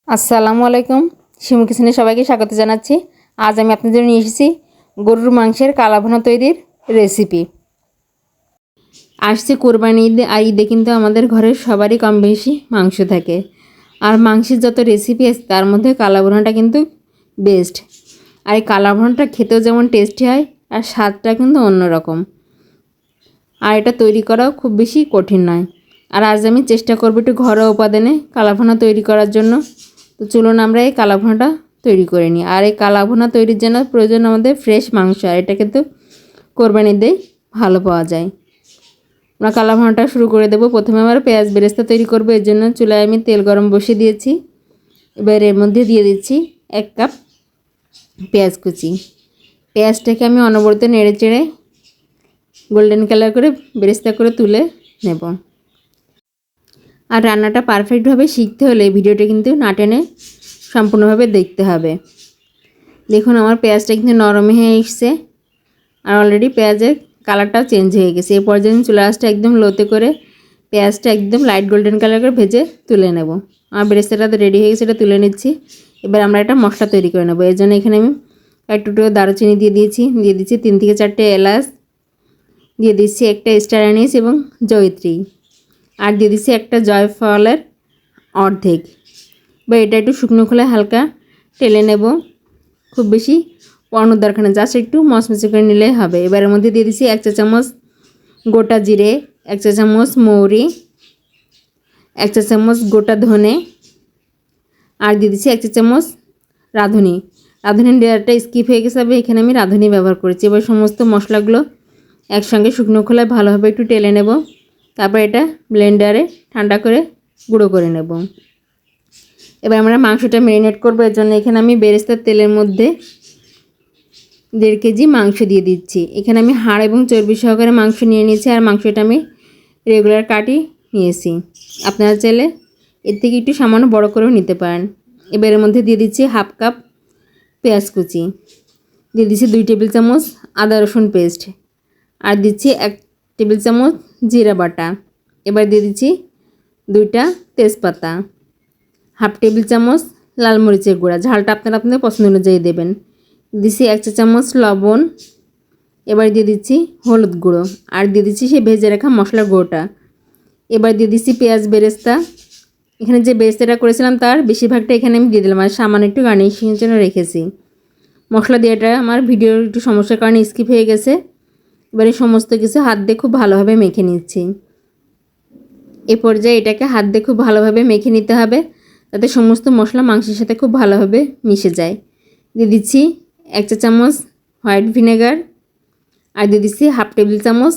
আসসালামু আলাইকুম। শিমু কিচেনে সবাইকে স্বাগত জানাচ্ছি। আজ আমি আপনাদের জন্য নিয়ে এসেছি গরুর মাংসের কালাভুনা তৈরির রেসিপি। আসছে কোরবানি ঈদ, আর ঈদে কিন্তু আমাদের ঘরের সবারই কম বেশি মাংস থাকে। আর মাংসের যত রেসিপি আছে তার মধ্যে কালাভুনাটা কিন্তু বেস্ট। আর এই কালাভুনাটা খেতেও যেমন টেস্টি হয় আর স্বাদটা কিন্তু অন্যরকম। আর এটা তৈরি করাও খুব বেশি কঠিন নয়। আর আজ আমি চেষ্টা করব একটু ঘরোয়া উপাদানে কালাভুনা তৈরি করার জন্য। তো চলুন আমরা এই কালাভুনাটা তৈরি করে নিই। আর এই কালাভুনা তৈরির জন্য প্রয়োজন আমাদের ফ্রেশ মাংস, আর এটা কিন্তু কোরবানিতে ভালো পাওয়া যায়। আমরা কালাভুনাটা শুরু করে দেবো। প্রথমে আমরা পেঁয়াজ বেরেস্তা তৈরি করব। এর জন্য চুলায় আমি তেল গরম বসিয়ে দিয়েছি। এবার এর মধ্যে দিয়ে দিচ্ছি 1 কাপ পেঁয়াজ কুচি। পেঁয়াজটাকে আমি অনবরত নেড়ে চেড়ে গোল্ডেন কালার করে বেরেস্তা করে তুলে নেব। আর রান্নাটা পারফেক্টভাবে শিখতে হলে ভিডিওটা কিন্তু না টেনে সম্পূর্ণভাবে দেখতে হবে। দেখুন আমার পেঁয়াজটা কিন্তু নরম হয়ে এসছে, আর অলরেডি পেঁয়াজের কালারটাও চেঞ্জ হয়ে গেছে। এই পর্যায়ে চুলা আঁচটা একদম লোতে করে পেঁয়াজটা একদম লাইট গোল্ডেন কালার করে ভেজে তুলে নেব। আমার বেরেস্তাটা তো রেডি হয়ে গেছে, এটা তুলে নিচ্ছি। এবার আমরা একটা মশলা তৈরি করে নেব। এর জন্য এখানে আমি একটু দারুচিনি দিয়ে দিচ্ছি 3 থেকে 4টে এলাচ, দিয়ে দিচ্ছি একটা স্টার অ্যানিস এবং জয়িত্রী, আর দিয়ে দিচ্ছি একটা জয়ফলের অর্ধেক। বা এটা একটু শুকনো খোলায় হালকা টেলে নেব, খুব বেশি পোড়ানোর দরকার নেই, জাস্ট একটু মচমচে করে নিলেই হবে। এবার এর মধ্যে দিয়ে দিচ্ছি 1 চা চামচ গোটা জিরে, 1 চা চামচ মৌরি, 1 চা চামচ গোটা ধনে, আর দিয়ে দিচ্ছি 1 চা চামচ রাঁধুনি। রাঁধুনির লেয়ারটা স্কিপ হয়ে গেছে, এখানে আমি রাঁধুনি ব্যবহার করেছি। এবার সমস্ত মশলাগুলো একসঙ্গে শুকনো খোলায় ভালোভাবে একটু টেলে নেব। তারপর এটা ব্লেন্ডারে ঠান্ডা করে গুঁড়ো করে নেব। এবার আমরা মাংসটা ম্যারিনেট করব। এর জন্য এখানে আমি বেরেস্তার তেলের মধ্যে 1.5 কেজি মাংস দিয়ে দিচ্ছি। এখানে আমি হাড় এবং চর্বি সহকারে মাংস নিয়ে নিয়েছি, আর মাংসটা আমি রেগুলার কাটি নিয়েছি। আপনারা চাইলে এর থেকে একটু সামান্য বড় করেও নিতে পারেন। এবার এর মধ্যে দিয়ে দিচ্ছি 1/2 কাপ পেঁয়াজ কুচি, দিয়ে দিচ্ছি 2 টেবিল চামচ আদা রসুন পেস্ট, আর দিচ্ছি 1 টেবিল চামচ জিরা বাটা। এবার দিয়ে দিচ্ছি 2টা তেজপাতা, 1/2 টেবিল চামচ লাল মরিচের গুঁড়া, ঝালটা আপনারা আপনাদের পছন্দ অনুযায়ী দেবেন। দিচ্ছি 1 চা চামচ লবণ। এবার দিয়ে দিচ্ছি হলুদ গুঁড়ো, আর দিয়ে দিচ্ছি সেই ভেজে রাখা মশলার গুঁড়োটা। এবার দিয়ে দিচ্ছি পেঁয়াজ বেরেস্তা। এখানে যে বেরেস্তাটা করেছিলাম তার বেশিরভাগটা এখানে আমি দিয়ে দিলাম, আর সামান্য একটু গার্নিশিংয়ের জন্য রেখেছি। মশলা দেওয়াটা আমার ভিডিওর একটু সমস্যার কারণে স্কিপ হয়ে গেছে। এবারে সমস্ত কিছু হাত দিয়ে খুব ভালোভাবে মেখে নিচ্ছি। এই পর্যায়ে এটাকে হাত দিয়ে খুব ভালোভাবে মেখে নিতে হবে, যাতে সমস্ত মশলা মাংসের সাথে খুব ভালোভাবে মিশে যায়। দিয়ে দিচ্ছি 1 চা চামচ হোয়াইট ভিনেগার, আর দিয়ে দিচ্ছি 1/2 টেবিল চামচ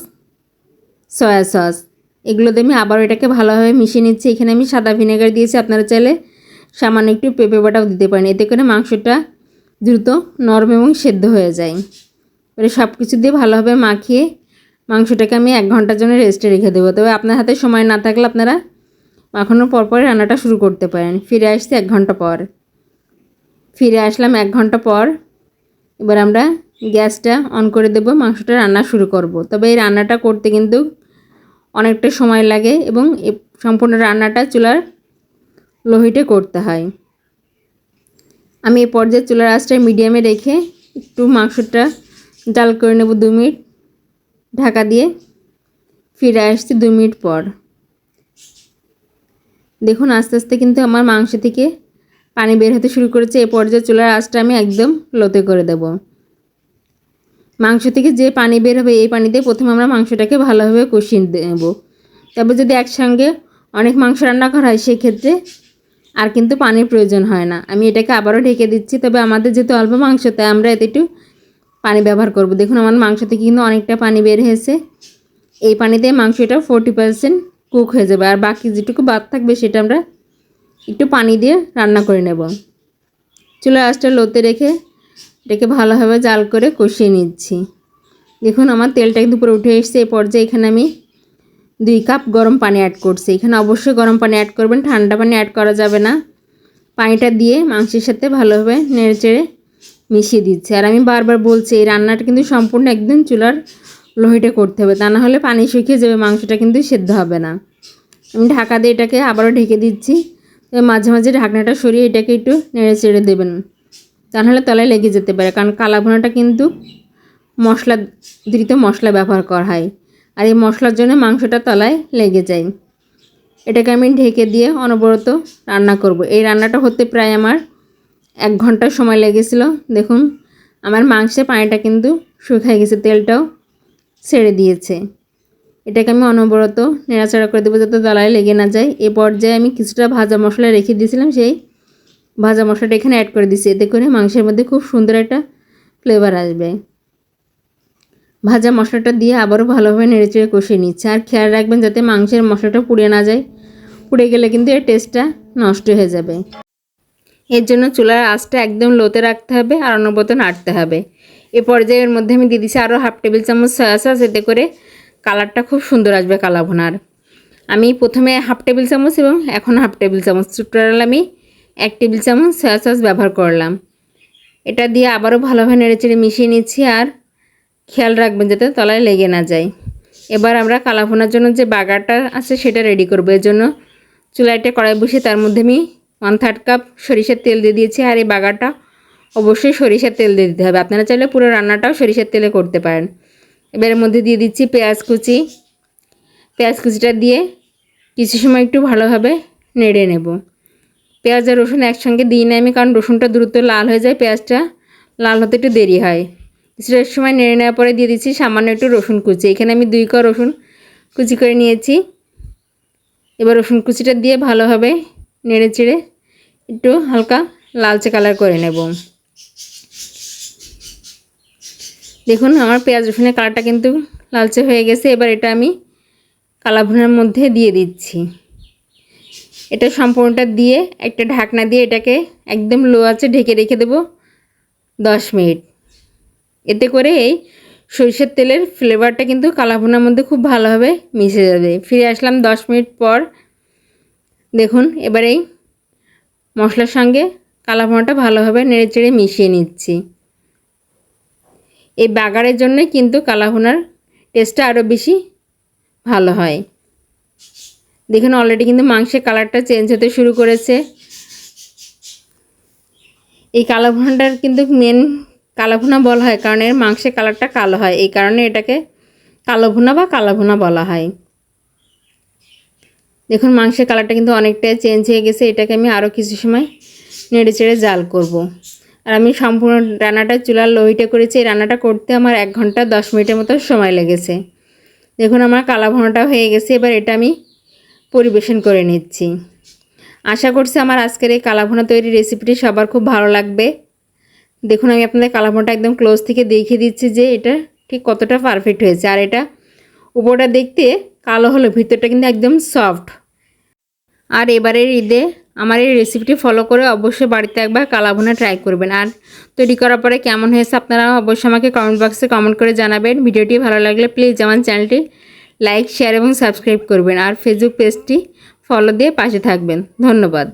সয়া সস। এগুলো দিয়ে আমি আবারও এটাকে ভালোভাবে মিশিয়ে নিচ্ছি। এখানে আমি সাদা ভিনেগার দিয়েছি, আপনারা চাইলে সামান্য একটু পেঁপে বাটাও দিতে পারেন, এতে করে মাংসটা দ্রুত নরম এবং সেদ্ধ হয়ে যায়। এবারে সব কিছু দিয়ে ভালোভাবে মাখিয়ে মাংসটাকে আমি 1 ঘন্টার জন্য রেস্টে রেখে দেবো। তবে আপনার হাতে সময় না থাকলে আপনারা মাখানোর পরপরই রান্নাটা শুরু করতে পারেন। ফিরে আসছি 1 ঘন্টা পর। ফিরে আসলাম 1 ঘন্টা পর। এবার আমরা গ্যাসটা অন করে দেব, মাংসটা রান্না শুরু করব। তবে এই রান্নাটা করতে কিন্তু অনেকটা সময় লাগে, এবং সম্পূর্ণ রান্নাটা চুলার লো হিটে করতে হয়। আমি এই পর্যায়ে চুলার আঁচটা মিডিয়ামে রেখে একটু মাংসটা জাল করে নেব 2 মিনিট ঢাকা দিয়ে। ফিরে আসছি 2 মিনিট পর। দেখুন আস্তে আস্তে কিন্তু আমার মাংস থেকে পানি বের হতে শুরু করেছে। এই পর্যায়ে চুলার আঁচটা আমি একদম লোতে করে দেব। মাংস থেকে যে পানি বের হবে এই পানিতে প্রথমে আমরা মাংসটাকে ভালোভাবে কষিয়ে নেব। তবে যদি একসঙ্গে অনেক মাংস রান্না করা হয় সেক্ষেত্রে আর কিন্তু পানির প্রয়োজন হয় না। আমি এটাকে আবারও ঢেকে দিচ্ছি। তবে আমাদের যেহেতু অল্প মাংস, তাই আমরা এতে একটু পানি ব্যবহার করব। দেখুন আমার মাংস থেকে কিন্তু অনেকটা পানি বের হয়েছে। এই পানিতে মাংসটা 40% কুক হয়ে যাবে, আর বাকি যেটুকু বাদ থাকবে সেটা আমরা একটু পানি দিয়ে রান্না করে নেব। চুলার আঁচটা লোতে রেখে এটাকে ভালোভাবে জাল করে কষিয়ে নিচ্ছি। দেখুন আমার তেলটা কিন্তু পুরো উঠে এসেছে। এই পর্যায়ে এখানে আমি 2 কাপ গরম পানি অ্যাড করছি। এখানে অবশ্যই গরম পানি অ্যাড করবেন, ঠান্ডা পানি অ্যাড করা যাবে না। পানিটা দিয়ে মাংসের সাথে ভালোভাবে নেড়েচেড়ে মিশিয়ে দিচ্ছি। আর আমি বারবার বলছি এই রান্নাটা কিন্তু সম্পূর্ণ একদম চুলার লো হিটে করতে হবে, তা না হলে পানি শুকিয়ে যাবে, মাংসটা কিন্তু সেদ্ধ হবে না। আমি ঢাকা দিয়ে এটাকে আবারও ঢেকে দিচ্ছি মাঝে মাঝে ঢাকনাটা সরিয়ে এটাকে একটু নেড়ে চেড়ে দেবেন, তা নাহলে তলায় লেগে যেতে পারে। কারণ কালা ভুনাটা কিন্তু মশলা ধৃত মশলা ব্যবহার করা হয়, আর এই মশলার জন্য মাংসটা তলায় লেগে যায়। এটাকে আমি ঢেকে দিয়ে অনবরত রান্না করব। এই রান্নাটা হতে প্রায় আমার 1 ঘন্টা সময় লেগেছিল। দেখুন আমার মাংসের পানিটা কিন্তু শুকিয়ে গেছে, তেলটাও ছেড়ে দিয়েছে। এটাকে আমি অনবরত নেড়াচাড়া করে দেবো যাতে তলায় লেগে না যায়। এ পর্যায়ে আমি কিছুটা ভাজা মশলা রেখে দিয়েছিলাম, সেই ভাজা মশলাটা এখানে অ্যাড করে দিচ্ছি। এতে করে মাংসের মধ্যে খুব সুন্দর একটা ফ্লেভার আসবে। ভাজা মশলাটা দিয়ে আবারও ভালোভাবে নেড়েচেড়ে কষিয়ে নিচ্ছে। আর খেয়াল রাখবেন যাতে মাংসের মশলাটা পুড়ে না যায়, পুড়ে গেলে কিন্তু এর টেস্টটা নষ্ট হয়ে যাবে। এর জন্য চুলার আঁচটা একদম লোতে রাখতে হবে আর অনবরত নাড়তে হবে। এ পর্যায়ের মধ্যে আমি দিয়ে দিচ্ছি আরও 1/2 টেবিল চামচ সয়া সস, এতে করে কালারটা খুব সুন্দর আসবে কালা ভুনার। আমি প্রথমে 1/2 টেবিল চামচ এবং এখন 1/2 টেবিল চামচ, টোটাল আমি 1 টেবিল চামচ সয়া সস ব্যবহার করলাম। এটা দিয়ে আবারও ভালোভাবে নেড়েচেড়ে মিশিয়ে নিচ্ছি। আর খেয়াল রাখবেন যাতে তলায় লেগে না যায়। এবার আমরা কালা ভুনার জন্য যে বাগারটা আছে সেটা রেডি করবো। এর জন্য চুলাইটা কড়াই বসিয়ে তার মধ্যে আমি 1/3 কাপ সরিষার তেল দিয়ে দিয়েছি। আর এই বাগারটা অবশ্যই সরিষার তেল দিয়ে দিতে হবে, আপনারা চাইলে পুরো রান্নাটাও সরিষার তেলে করতে পারেন। এবার এর মধ্যে দিয়ে দিচ্ছি পেঁয়াজ কুচিটা দিয়ে কিছু সময় একটু ভালোভাবে নেড়ে নেব। পেঁয়াজ আর রসুন একসঙ্গে দিই না আমি, কারণ রসুনটা দ্রুত লাল হয়ে যায়, পেঁয়াজটা লাল হতে একটু দেরি হয়। কিছুটা সময় নেড়ে নেওয়ার পরে দিয়ে দিচ্ছি সামান্য একটু রসুন কুচি। এখানে আমি 2 কোয়া রসুন কুচি করে নিয়েছি। এবার রসুন কুচিটা দিয়ে ভালোভাবে নেড়ে চেড়ে একটু হালকা লালচে কালার করে নেব। দেখুন আমার পেঁয়াজ রসুনের কালারটা কিন্তু লালচে হয়ে গেছে। এবার এটা আমি কালা ভুনার মধ্যে দিয়ে দিচ্ছি। এটা সম্পূর্ণটা দিয়ে একটা ঢাকনা দিয়ে এটাকে একদম লো আঁচে ঢেকে রেখে দেব 10 মিনিট। এতে করে এই সরিষার তেলের ফ্লেভারটা কিন্তু কালা ভুনার মধ্যে খুব ভালোভাবে মিশে যাবে। ফিরে আসলাম 10 মিনিট পর। দেখুন এবার এই মশলার সঙ্গে কালা ভুনাটা ভালোভাবে নেড়েচেড়ে মিশিয়ে নিচ্ছি। এই বাগারের জন্যই কিন্তু কালা ভুনার টেস্টটা আরও বেশি ভালো হয়। দেখুন অলরেডি কিন্তু মাংসের কালারটা চেঞ্জ হতে শুরু করেছে। এই কালো ভুনাটার কিন্তু মেন কালো ভুনা বলা হয় কারণ এর মাংসের কালারটা কালো হয়, এই কারণে এটাকে কালো ভুনা বা কালো ভুনা বলা হয়। দেখুন মাংসের কালারটা কিন্তু অনেকটাই চেঞ্জ হয়ে গেছে। এটাকে আমি আরও কিছু সময় নেড়ে চেড়ে জাল করব। আর আমি সম্পূর্ণ রান্নাটা চুলার লো হিটে করেছি। এই রান্নাটা করতে আমার 1 ঘন্টা 10 মিনিটের মতো সময় লেগেছে। দেখুন আমার কালো ভুনাটা হয়ে গেছে। এবার এটা আমি পরিবেশন করে নিচ্ছি। আশা করছি আমার আজকের এই কালা ভুনা তৈরির রেসিপিটি সবার খুব ভালো লাগবে। দেখুন আমি আপনাদের কালা ভুনাটা একদম ক্লোজ থেকে দেখিয়ে দিচ্ছি যে এটা ঠিক কতটা পারফেক্ট হয়েছে। আর এটা উপরটা দেখতে কালো হলো, ভিতরটা কিন্তু একদম সফট। আর এবারের ঈদে আমার এই রেসিপিটি ফলো করে অবশ্যই বাড়িতে একবার কালা ভুনা ট্রাই করবেন। আর তৈরি করার পরে কেমন হয়েছে আপনারা অবশ্যই আমাকে কমেন্ট বক্সে কমেন্ট করে জানাবেন। ভিডিওটি ভালো লাগলে প্লিজ আমার চ্যানেলটি লাইক, শেয়ার এবং সাবস্ক্রাইব করবেন। আর ফেসবুক পেজটি ফলো দিয়ে পাশে থাকবেন। ধন্যবাদ।